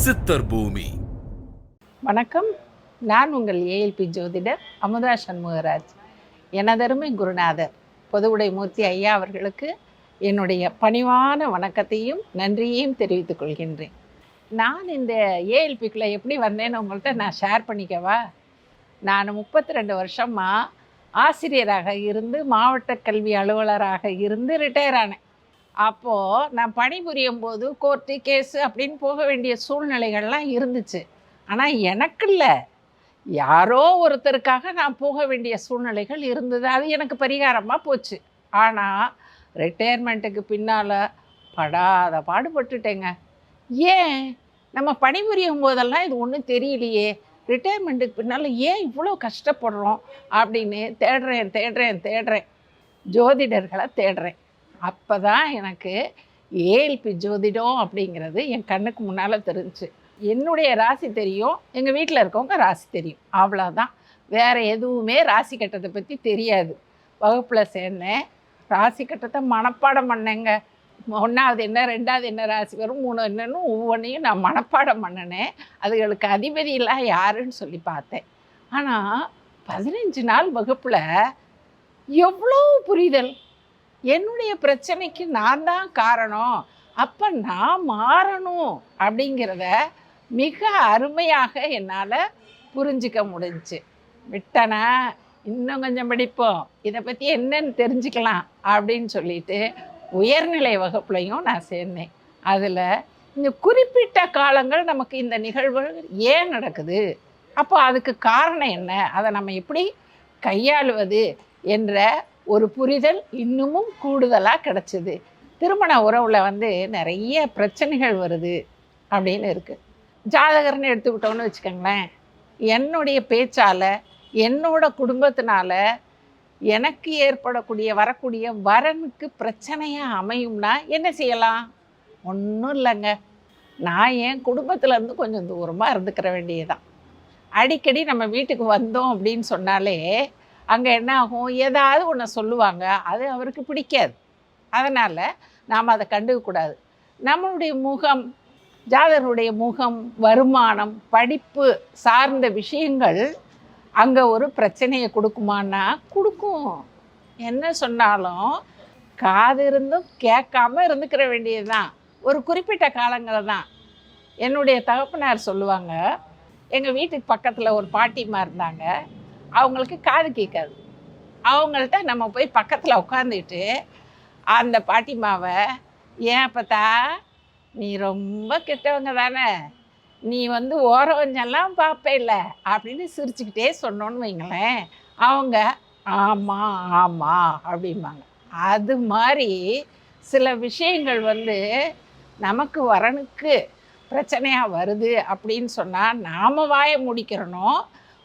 சித்தர் பூமி. வணக்கம். நான் உங்கள் ஏஎல்பி ஜோதிடர் அமுதா சண்முகராஜ். எனதருமை குருநாதர் பொதுவுடை மூர்த்தி ஐயா அவர்களுக்கு என்னுடைய பணிவான வணக்கத்தையும் நன்றியையும் தெரிவித்துக் கொள்கின்றேன். நான் இந்த ஏஎல்பிக்குள்ளே எப்படி வந்தேன்னு உங்கள்கிட்ட நான் ஷேர் பண்ணிக்கவா? நான் 32 வருஷமாக ஆசிரியராக இருந்து மாவட்ட கல்வி அலுவலராக இருந்து ரிட்டையர் ஆனேன். அப்போது நான் பணிபுரியும் போது கோர்ட்டு கேஸு அப்படின்னு போக வேண்டிய சூழ்நிலைகள்லாம் இருந்துச்சு. ஆனால் எனக்கு இல்லை, யாரோ ஒருத்தருக்காக நான் போக வேண்டிய சூழ்நிலைகள் இருந்தது. அது எனக்கு பரிகாரமாக போச்சு. ஆனால் ரிட்டையர்மெண்ட்டுக்கு பின்னால் படாத பாடுபட்டுட்டேங்க. ஏன் நம்ம பணிபுரியும் போதெல்லாம் இது ஒன்றும் தெரியலையே, ரிட்டையர்மெண்ட்டுக்கு பின்னால் ஏன் இவ்வளோ கஷ்டப்படுறோம் அப்படின்னு தேடுறேன். ஜோதிடர்களை தேடுறேன். அப்போ தான் எனக்கு ஏஎல்பி ஜோதிடம் அப்படிங்கிறது என் கண்ணுக்கு முன்னால் தெரிஞ்சுச்சு. என்னுடைய ராசி தெரியும், எங்கள் வீட்டில் இருக்கவங்க ராசி தெரியும், அவ்வளோதான். வேறு எதுவுமே ராசி கட்டத்தை பற்றி தெரியாது. வகுப்பில் சேர்ந்தேன், ராசி கட்டத்தை மனப்பாடம் பண்ணேங்க. 1வது என்ன, 2வது என்ன ராசி வரும், 3 என்னன்னு ஒவ்வொன்றையும் நான் மனப்பாடம் பண்ணினேன். அதுகளுக்கு அதிபதியெல்லாம் யாருன்னு சொல்லி பார்த்தேன். ஆனால் 15 நாள் வகுப்பில் எவ்வளோ புரிதல். என்னுடைய பிரச்சனைக்கு நான் தான் காரணம், அப்போ நான் மாறணும் அப்படிங்கிறத மிக அருமையாக என்னால் புரிஞ்சிக்க முடிஞ்சிச்சு. விட்டனா இன்னும் கொஞ்சம் படிப்போம், இதை பற்றி என்னன்னு தெரிஞ்சுக்கலாம் அப்படின்னு சொல்லிட்டு உயர்நிலை வகுப்புலையும் நான் சேர்ந்தேன். அதில் இந்த குறிப்பிட்ட காலங்கள் நமக்கு இந்த நிகழ்வுகள் ஏன் நடக்குது, அப்போ அதுக்கு காரணம் என்ன, அதை நம்ம எப்படி கையாளுவது என்ற ஒரு புரிதல் இன்னமும் கூடுதலாக கிடச்சிது. திருமண உறவில் நிறைய பிரச்சனைகள் வருது அப்படின்னு இருக்குது. ஜாதகர்னு எடுத்துக்கிட்டோன்னு வச்சுக்கோங்களேன், என்னுடைய பேச்சால் என்னோட குடும்பத்தினால எனக்கு வரக்கூடிய வரனுக்கு பிரச்சனையாக அமையும்னா என்ன செய்யலாம்? ஒன்றும் இல்லைங்க, நான் என் குடும்பத்துலேருந்து கொஞ்சம் தூரமாக இருந்துக்கிற வேண்டியதுதான். அடிக்கடி நம்ம வீட்டுக்கு வந்தோம் அப்படின்னு சொன்னாலே அங்கே என்ன ஆகும், ஏதாவது ஒன்று சொல்லுவாங்க, அது அவருக்கு பிடிக்காது. அதனால் நாம் அதை கண்டுக்கக்கூடாது. நம்மளுடைய முகம், ஜாதகருடைய முகம், வருமானம், படிப்பு சார்ந்த விஷயங்கள் அங்கே ஒரு பிரச்சனையை கொடுக்குமான்னா கொடுக்கும். என்ன சொன்னாலும் காது இருந்தும் கேட்காம இருந்துக்கிற வேண்டியது தான். ஒரு குறிப்பிட்ட காலங்களில் தான். என்னுடைய தகப்பனார் சொல்லுவாங்க, எங்கள் வீட்டுக்கு பக்கத்தில் ஒரு பாட்டிமா இருந்தாங்க, அவங்களுக்கு காது கேட்காது. அவங்கள்ட்ட நம்ம போய் பக்கத்தில் உட்காந்துட்டு அந்த பாட்டிமாவை, ஏன் பார்த்தா நீ ரொம்ப கெட்டவங்க தானே, நீ ஓரவஞ்செல்லாம் பார்ப்பேல்ல அப்படின்னு சிரிச்சுக்கிட்டே சொன்னோன்னு வைங்களேன், அவங்க ஆமாம் அப்படிம்பாங்க. அது மாதிரி சில விஷயங்கள் நமக்கு வரனுக்கு பிரச்சனையாக வருது அப்படின்னு சொன்னால் நாம் வாயை முடிக்கிறணும்.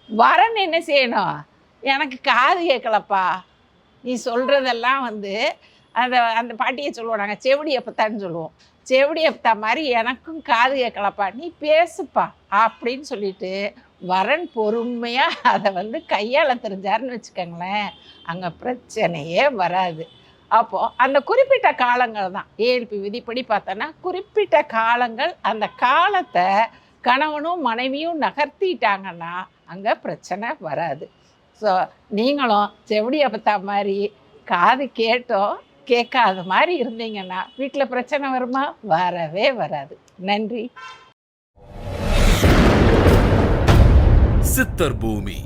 வரன் என்ன செய்யணும், எனக்கு காது கேட்கலப்பா, நீ சொல்கிறதெல்லாம் அந்த பாட்டியை சொல்லுவோம், நாங்கள் செவிடி எப்பத்தான்னு சொல்லுவோம், செவிடி எப்பத்தா மாதிரி எனக்கும் காது கேட்கலப்பா, நீ பேசுப்பா அப்படின்னு சொல்லிட்டு வரன் பொறுமையாக அதை கையாள தெரிஞ்சாருன்னு வச்சுக்கோங்களேன், அங்கே பிரச்சனையே வராது. அப்போது அந்த குறிப்பிட்ட காலங்கள் தான் ஏஎல்பி விதிப்படி பார்த்தோன்னா, குறிப்பிட்ட காலங்கள், அந்த காலத்தை கணவனும் மனைவியும் நகர்த்திட்டாங்கன்னா அங்கே பிரச்சனை வராது. ஸோ நீங்களும் செவிடியை பார்த்தா மாதிரி காது கேட்டோம் கேட்காத மாதிரி இருந்தீங்கன்னா வீட்டில் பிரச்சனை வருமா? வரவே வராது. நன்றி. சித்தர் பூமி.